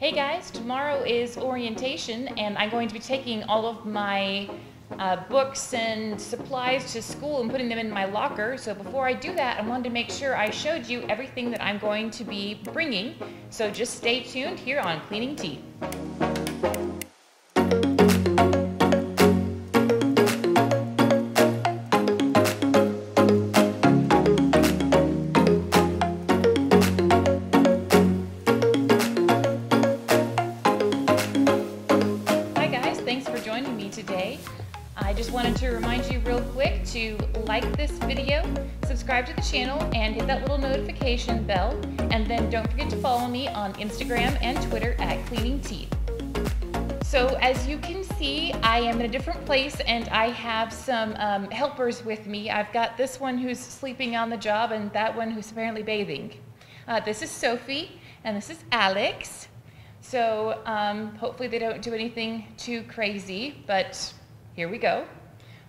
Hey guys, tomorrow is orientation and I'm going to be taking all of my books and supplies to school and putting them in my locker. So before I do that, I wanted to make sure I showed you everything that I'm going to be bringing. So just stay tuned here on Cleaning Teeth. Today. I just wanted to remind you real quick to like this video, subscribe to the channel, and hit that little notification bell. And then don't forget to follow me on Instagram and Twitter at Cleaning Teeth. So as you can see, I am in a different place and I have some helpers with me. I've got this one who's sleeping on the job and that one who's apparently bathing. This is Sophie and this is Alex. So hopefully they don't do anything too crazy, but here we go.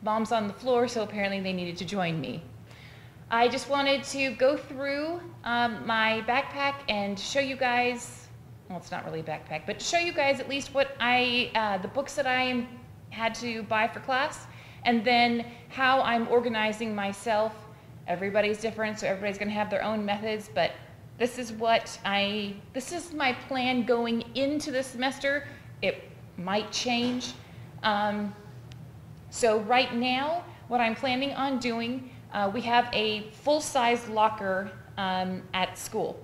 Mom's on the floor, so apparently they needed to join me. I just wanted to go through my backpack and show you guys, well, it's not really a backpack, but show you guys at least what the books that I had to buy for class, and then how I'm organizing myself. Everybody's different, so everybody's gonna have their own methods, but this is my plan going into the semester. It might change. So right now, what I'm planning on doing, we have a full-size locker at school.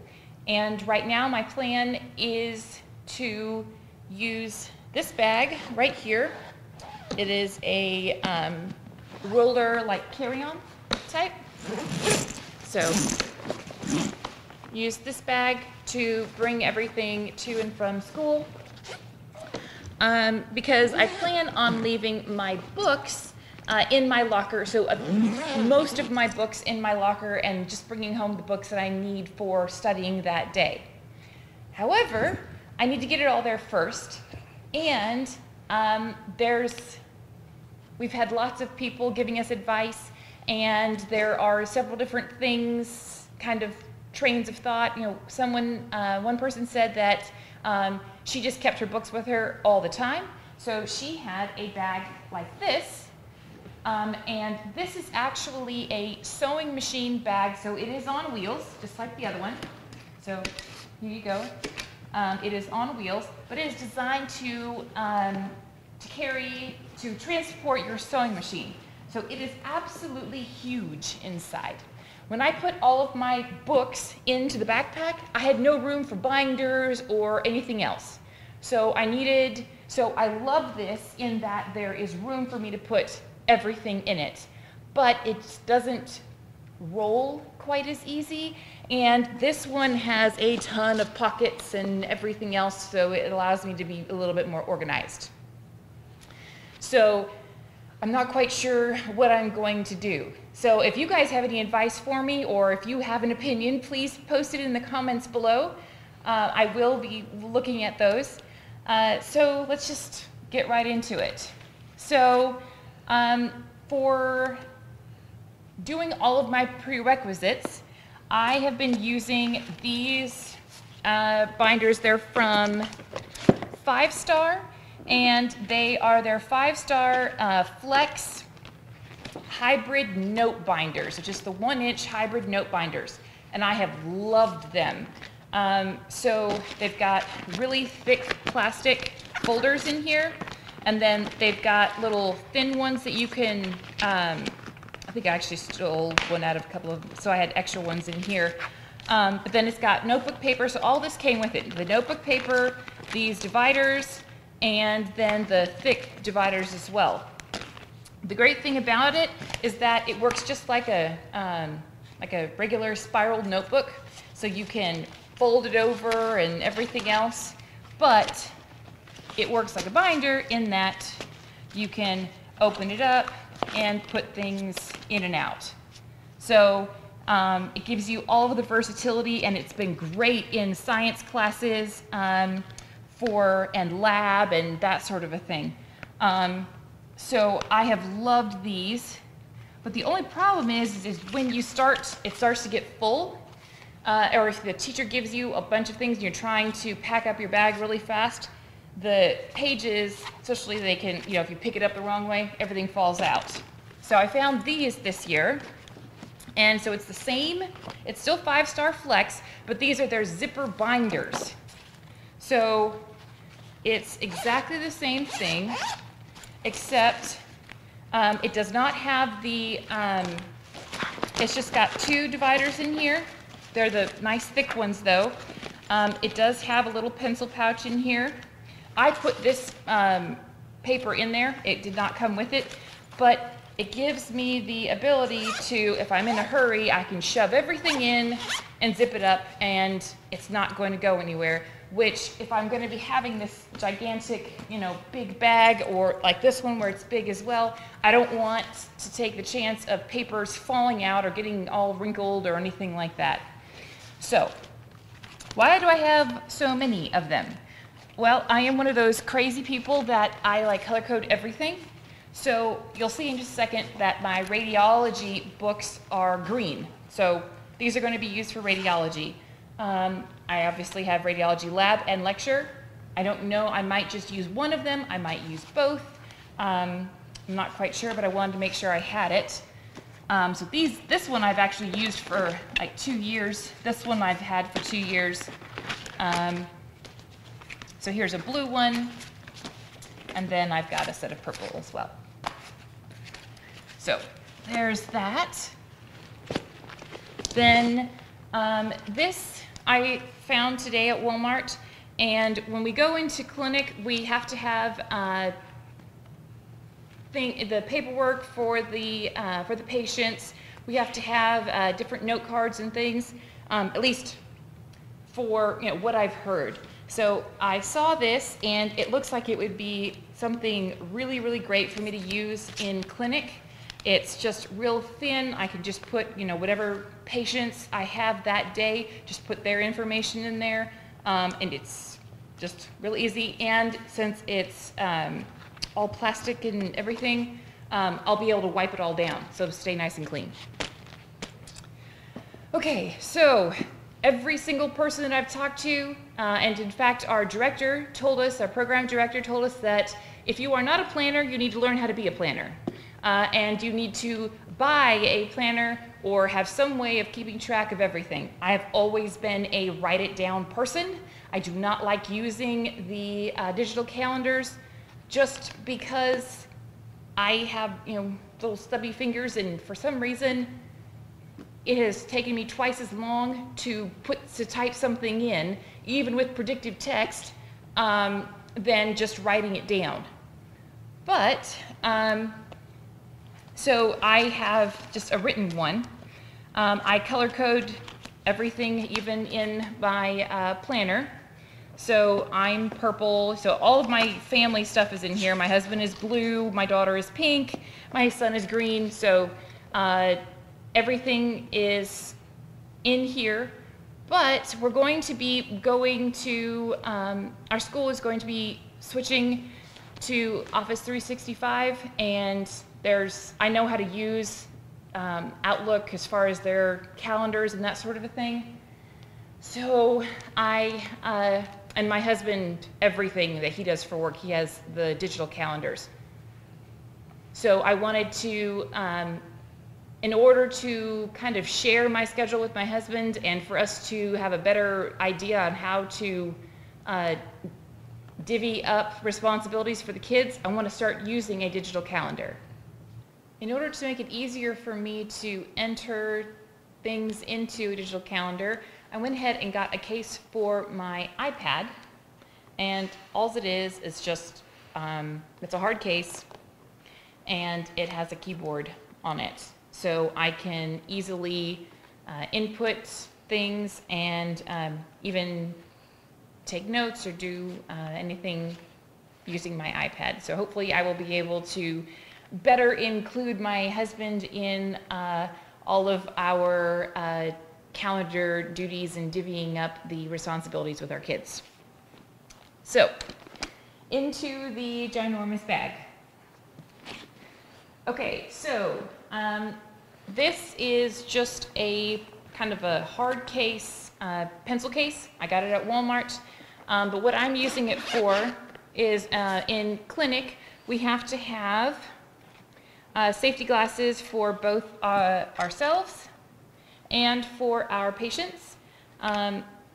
And right now, my plan is to use this bag right here. It is a roller, like carry-on type. So, use this bag to bring everything to and from school because I plan on leaving my books in my locker, so most of my books in my locker, and just bringing home the books that I need for studying that day. However, I need to get it all there first, and we've had lots of people giving us advice, and there are several different things, kind of trains of thought. You know, one person said that she just kept her books with her all the time. So she had a bag like this, and this is actually a sewing machine bag. So it is on wheels, just like the other one. So here you go. It is on wheels, but it is designed to transport your sewing machine. So it is absolutely huge inside. When I put all of my books into the backpack, I had no room for binders or anything else. So I love this in that there is room for me to put everything in it, but it doesn't roll quite as easy. And this one has a ton of pockets and everything else, so it allows me to be a little bit more organized. So I'm not quite sure what I'm going to do. So if you guys have any advice for me, or if you have an opinion, please post it in the comments below. I will be looking at those. So let's just get right into it. So for doing all of my prerequisites, I have been using these binders. They're from 5-Star. And they are their 5-Star Flex hybrid note binders, so just the 1-inch hybrid note binders, and I have loved them. So they've got really thick plastic folders in here, and then they've got little thin ones that you can, I think I actually stole one out of a couple of, so I had extra ones in here. But then it's got notebook paper, so all this came with it. The notebook paper, these dividers, and then the thick dividers as well. The great thing about it is that it works just like a regular spiraled notebook, so you can fold it over and everything else, but it works like a binder in that you can open it up and put things in and out. So it gives you all of the versatility, and it's been great in science classes and lab and that sort of a thing. So I have loved these, but the only problem is when it starts to get full, or if the teacher gives you a bunch of things and you're trying to pack up your bag really fast, the pages, especially they can, if you pick it up the wrong way, everything falls out. So I found these this year, and so it's the same, it's still 5-star flex, but these are their zipper binders. So it's exactly the same thing, except it does not have the, it's just got 2 dividers in here. They're the nice thick ones though. It does have a little pencil pouch in here. I put this paper in there. It did not come with it, but it gives me the ability to, if I'm in a hurry, I can shove everything in and zip it up and it's not going to go anywhere. Which, if I'm going to be having this gigantic, big bag, or like this one where it's big as well, I don't want to take the chance of papers falling out or getting all wrinkled or anything like that. So, why do I have so many of them? Well, I am one of those crazy people that I like color code everything. So you'll see in just a second that my radiology books are green. So these are going to be used for radiology. I obviously have radiology lab and lecture. I don't know, I might just use one of them, I might use both. I'm not quite sure, but I wanted to make sure I had it. So this one I've actually used for like 2 years. This one I've had for 2 years. So here's a blue one, and then I've got a set of purple as well. So there's that. Then this I found today at Walmart, and when we go into clinic, we have to have the paperwork for the patients. We have to have different note cards and things, at least for what I've heard. So I saw this, and it looks like it would be something really, really great for me to use in clinic. It's just real thin. I can just put, whatever patients I have that day, just put their information in there, and it's just real easy. And since it's all plastic and everything, I'll be able to wipe it all down, so it'll stay nice and clean. Okay, so every single person that I've talked to, and in fact our director told us, our program director told us that if you are not a planner, you need to learn how to be a planner. And you need to buy a planner or have some way of keeping track of everything. I have always been a write it down person. I do not like using the digital calendars just because I have little stubby fingers, and for some reason it has taken me twice as long to type something in, even with predictive text, than just writing it down. But so I have just a written one. I color code everything, even in my planner. So I'm purple, so all of my family stuff is in here. My husband is blue, my daughter is pink, my son is green, so everything is in here. But we're going to be going to, our school is going to be switching to Office 365, and I know how to use Outlook as far as their calendars and that sort of a thing. So and my husband, everything that he does for work, he has the digital calendars. So I wanted to, in order to kind of share my schedule with my husband and for us to have a better idea on how to divvy up responsibilities for the kids, I want to start using a digital calendar. In order to make it easier for me to enter things into a digital calendar, I went ahead and got a case for my iPad, and all it is just, it's a hard case, and it has a keyboard on it. So I can easily input things and even take notes or do anything using my iPad. So hopefully I will be able to better include my husband in all of our calendar duties and divvying up the responsibilities with our kids. So, into the ginormous bag. Okay, so this is just a kind of a hard case pencil case. I got it at Walmart. But what I'm using it for is in clinic, we have to have safety glasses for both ourselves and for our patients.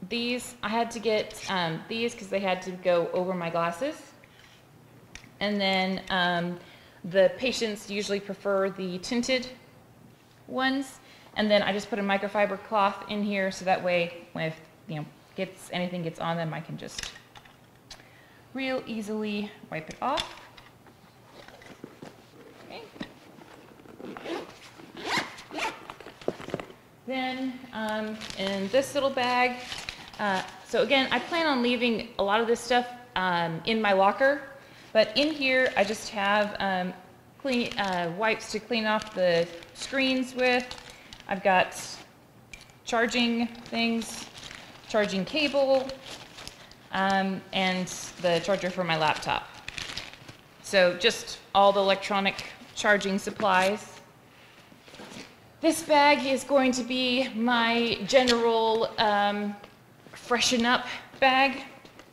These, I had to get these because they had to go over my glasses. And then the patients usually prefer the tinted ones. And then I just put a microfiber cloth in here so that way if anything gets on them, I can just real easily wipe it off. Okay. Then in this little bag, so again, I plan on leaving a lot of this stuff in my locker, but in here I just have clean wipes to clean off the screens with. I've got charging things, charging cable, and the charger for my laptop. So just all the electronic charging supplies. This bag is going to be my general freshen up bag.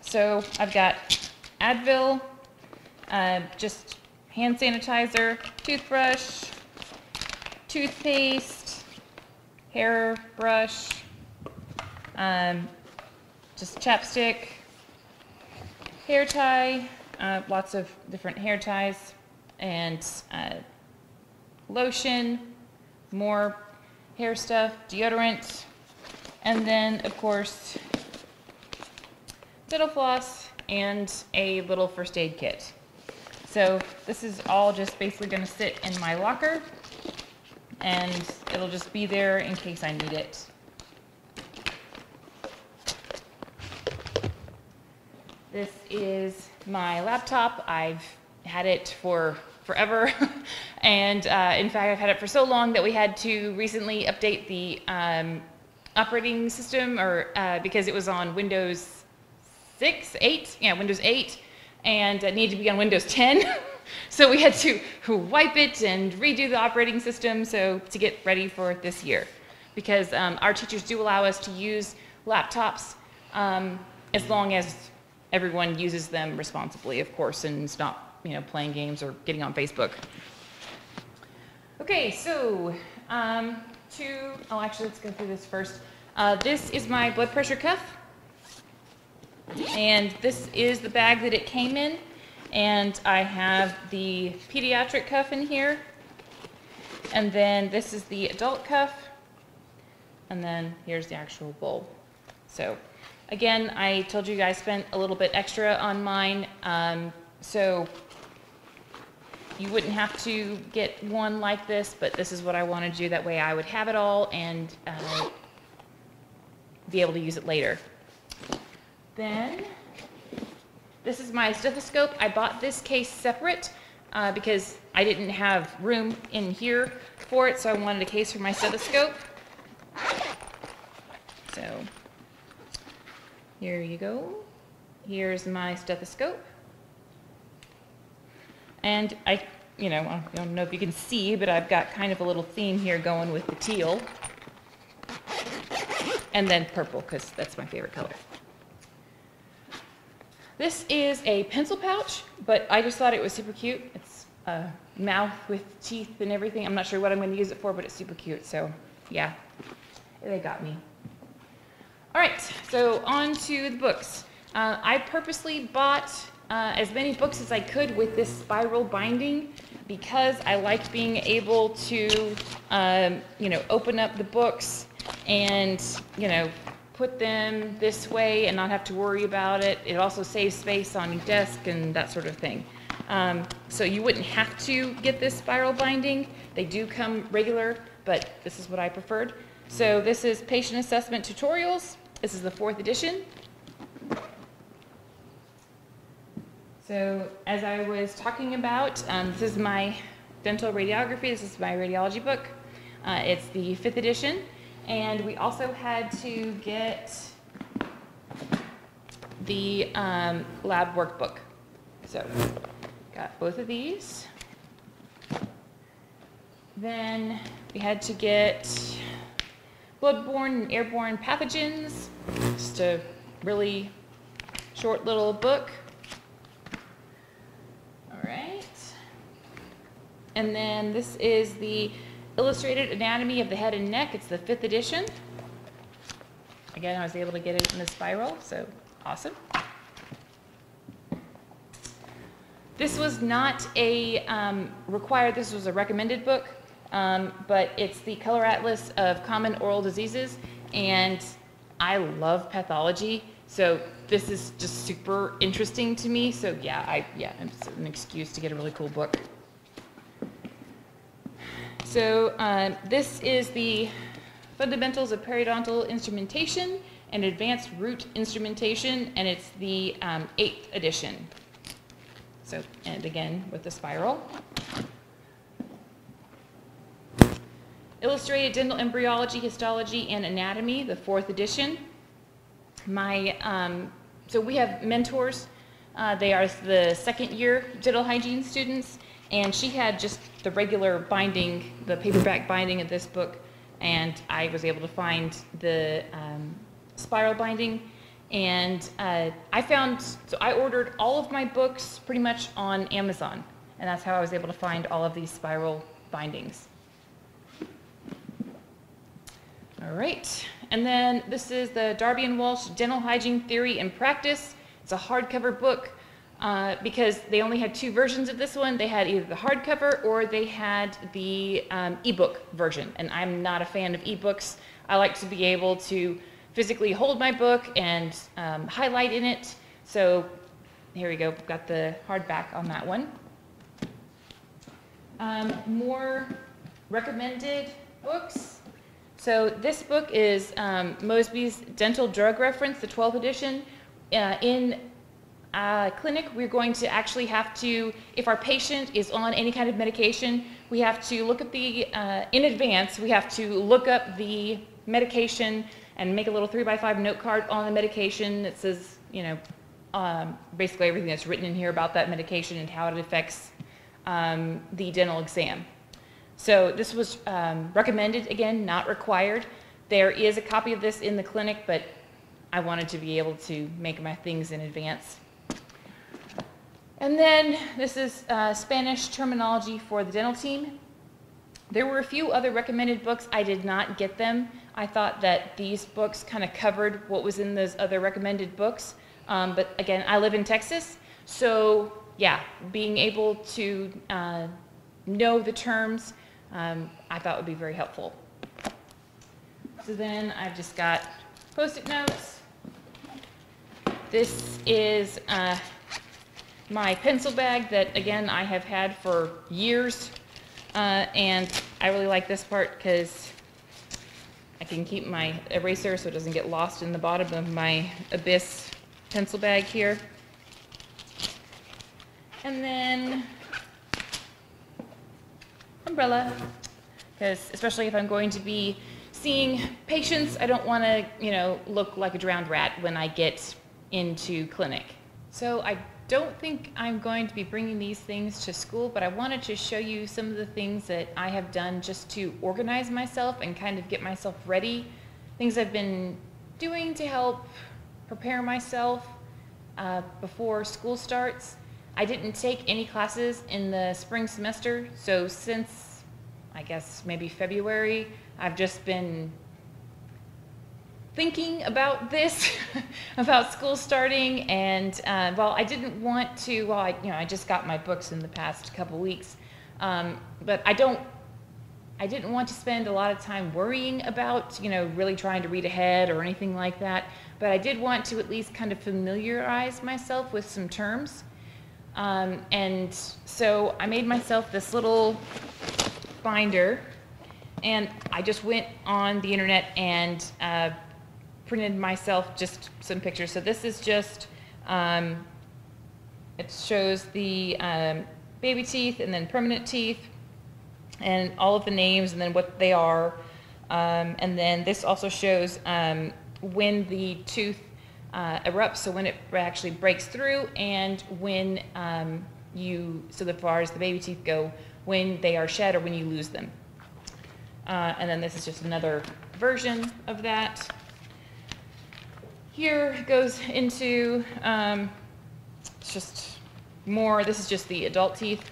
So I've got Advil, just hand sanitizer, toothbrush, toothpaste, hairbrush, just chapstick, hair tie, lots of different hair ties, and lotion, more hair stuff, deodorant, and then of course dental floss and a little first aid kit. So this is all just basically going to sit in my locker, and it'll just be there in case I need it. This is my laptop. I've had it for forever, and in fact I've had it for so long that we had to recently update the operating system, because it was on Windows 8, Windows 8, and it needed to be on Windows 10. So we had to wipe it and redo the operating system to get ready for this year, because our teachers do allow us to use laptops as long as everyone uses them responsibly, of course, and it's not playing games or getting on Facebook. Okay, so actually let's go through this first. This is my blood pressure cuff, and this is the bag that it came in. And I have the pediatric cuff in here, and then this is the adult cuff, and then here's the actual bowl. So again, I told you guys spent a little bit extra on mine, so you wouldn't have to get one like this, but this is what I wanted to do. That way I would have it all and be able to use it later. Then this is my stethoscope. I bought this case separate because I didn't have room in here for it, so I wanted a case for my stethoscope. So here you go. Here's my stethoscope. And I don't know if you can see, but I've got kind of a little theme here going with the teal. And then purple, because that's my favorite color. This is a pencil pouch, but I just thought it was super cute. It's a mouth with teeth and everything. I'm not sure what I'm going to use it for, but it's super cute. So yeah, they got me. All right, so on to the books. I purposely bought as many books as I could with this spiral binding because I like being able to, open up the books and, put them this way and not have to worry about it. It also saves space on your desk and that sort of thing. So you wouldn't have to get this spiral binding. They do come regular, but this is what I preferred. So this is Patient Assessment Tutorials. This is the 4th edition. So as I was talking about, this is my dental radiography. This is my radiology book. It's the 5th edition. And we also had to get the lab workbook. So got both of these. Then we had to get bloodborne and airborne pathogens. Just a really short little book. All right. And then this is the Illustrated Anatomy of the Head and Neck. It's the 5th edition. Again, I was able to get it in the spiral, so awesome. This was not a required, this was a recommended book, but it's the Color Atlas of Common Oral Diseases, and I love pathology, so this is just super interesting to me. So yeah, it's an excuse to get a really cool book. So this is the Fundamentals of Periodontal Instrumentation and Advanced Root Instrumentation, and it's the 8th edition. So, and again, with the spiral. Illustrated Dental Embryology, Histology, and Anatomy, the 4th edition. So we have mentors. They are the 2nd year dental hygiene students, and she had just the regular binding, the paperback binding of this book, and I was able to find the spiral binding. And I ordered all of my books pretty much on Amazon, and that's how I was able to find all of these spiral bindings. All right, and then this is the Darby and Walsh Dental Hygiene Theory and Practice. It's a hardcover book because they only had 2 versions of this one. They had either the hardcover or they had the ebook version, and I'm not a fan of ebooks. I like to be able to physically hold my book and highlight in it. So here we go, got the hardback on that one. More recommended books. So this book is Mosby's Dental Drug Reference, the 12th edition. In clinic, we're going to actually have to, if our patient is on any kind of medication, we have to look at the, in advance, we have to look up the medication and make a little 3x5 note card on the medication that says, you know, basically everything that's written in here about that medication and how it affects the dental exam. So this was recommended, again, not required. There is a copy of this in the clinic, but I wanted to be able to make my things in advance. And then this is Spanish terminology for the dental team. There were a few other recommended books. I did not get them. I thought that these books kind of covered what was in those other recommended books. But again, I live in Texas, so yeah, being able to know the terms, I thought would be very helpful. So then I've just got Post-it notes. This is my pencil bag that, again, I have had for years. And I really like this part because I can keep my eraser so it doesn't get lost in the bottom of my Abyss pencil bag here. And then umbrella, because especially if I'm going to be seeing patients, I don't want to, you know, look like a drowned rat when I get into clinic. So I don't think I'm going to be bringing these things to school, but I wanted to show you some of the things that I have done just to organize myself and kind of get myself ready. Things I've been doing to help prepare myself before school starts. I didn't take any classes in the spring semester, so since, I guess, maybe February, I've just been thinking about this, about school starting, and well, I didn't want to, well, I just got my books in the past couple weeks, but I didn't want to spend a lot of time worrying about, you know, really trying to read ahead or anything like that, but I did want to at least kind of familiarize myself with some terms. And so I made myself this little binder, and I just went on the internet and printed myself just some pictures. So this is just, it shows the baby teeth and then permanent teeth and all of the names and then what they are. And then this also shows when the tooth erupts, so when it actually breaks through, and when so as far as the baby teeth go, when they are shed or when you lose them. And then this is just another version of that. Here goes into, it's just more, this is just the adult teeth.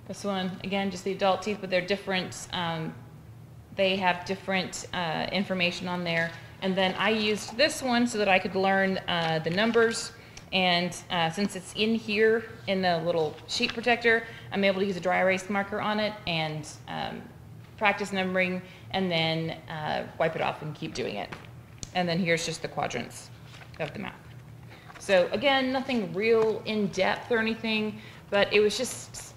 This one, again, just the adult teeth, but they're different. They have different information on there. And then I used this one so that I could learn the numbers. And since it's in here in the little sheet protector, I'm able to use a dry erase marker on it and practice numbering, and then wipe it off and keep doing it. And then here's just the quadrants of the math. So again, nothing real in-depth or anything, but it was just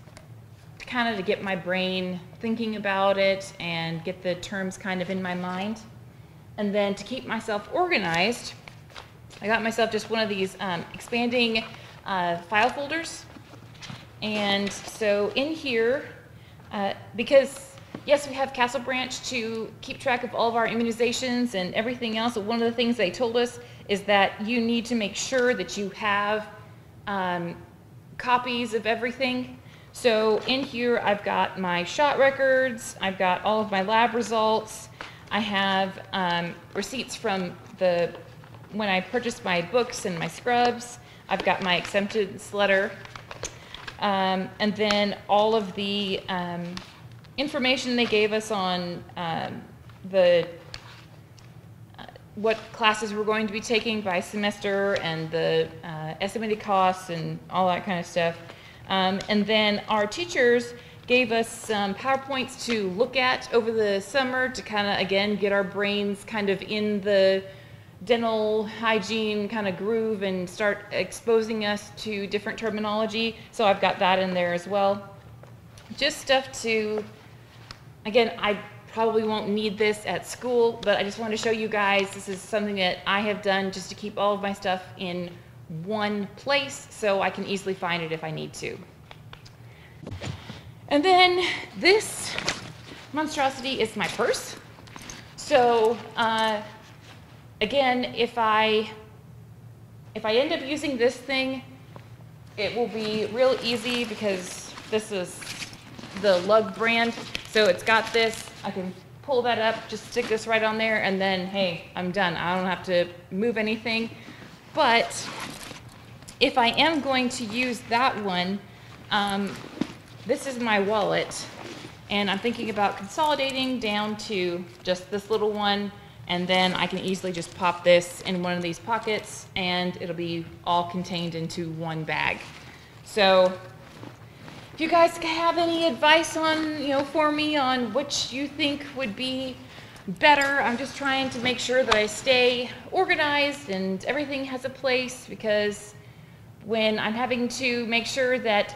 kind of to get my brain thinking about it and get the terms kind of in my mind. And then to keep myself organized, I got myself just one of these expanding file folders. And so in here, because yes, we have Castle Branch to keep track of all of our immunizations and everything else, but one of the things they told us is that you need to make sure that you have copies of everything. So in here, I've got my shot records, I've got all of my lab results, I have receipts from when I purchased my books and my scrubs, I've got my acceptance letter, and then all of the information they gave us on what classes we're going to be taking by semester and the estimated costs and all that kind of stuff. And then our teachers gave us some PowerPoints to look at over the summer to kind of, again, get our brains kind of in the dental hygiene kind of groove and start exposing us to different terminology. So I've got that in there as well. Just stuff to, again, I probably won't need this at school, but I just wanted to show you guys this is something that I have done just to keep all of my stuff in one place so I can easily find it if I need to. And then this monstrosity is my purse. So again, if I end up using this thing, it will be real easy because this is the Lug brand. So it's got this, I can pull that up, just stick this right on there, and then, hey, I'm done. I don't have to move anything. But if I am going to use that one, this is my wallet, and I'm thinking about consolidating down to just this little one, and then I can easily just pop this in one of these pockets, and it'll be all contained into one bag. So if you guys have any advice on, for me on which you think would be better, I'm just trying to make sure that I stay organized and everything has a place, because when I'm having to make sure that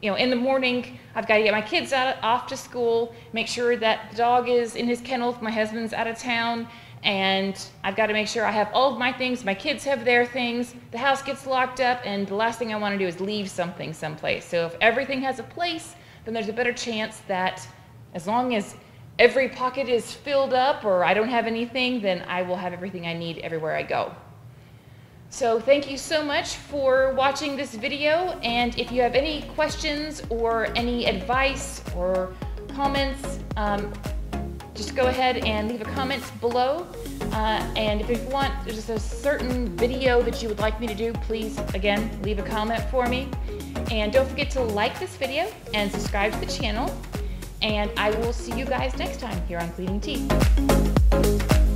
in the morning, I've got to get my kids off to school, make sure that the dog is in his kennel if my husband's out of town, and I've got to make sure I have all of my things, my kids have their things, the house gets locked up, and the last thing I want to do is leave something someplace. So if everything has a place, then there's a better chance that as long as every pocket is filled up or I don't have anything, then I will have everything I need everywhere I go. So thank you so much for watching this video, and if you have any questions or any advice or comments, just go ahead and leave a comment below. And if you want just a certain video that you would like me to do, please, again, leave a comment for me. And don't forget to like this video and subscribe to the channel. And I will see you guys next time here on Cleaning Teeth.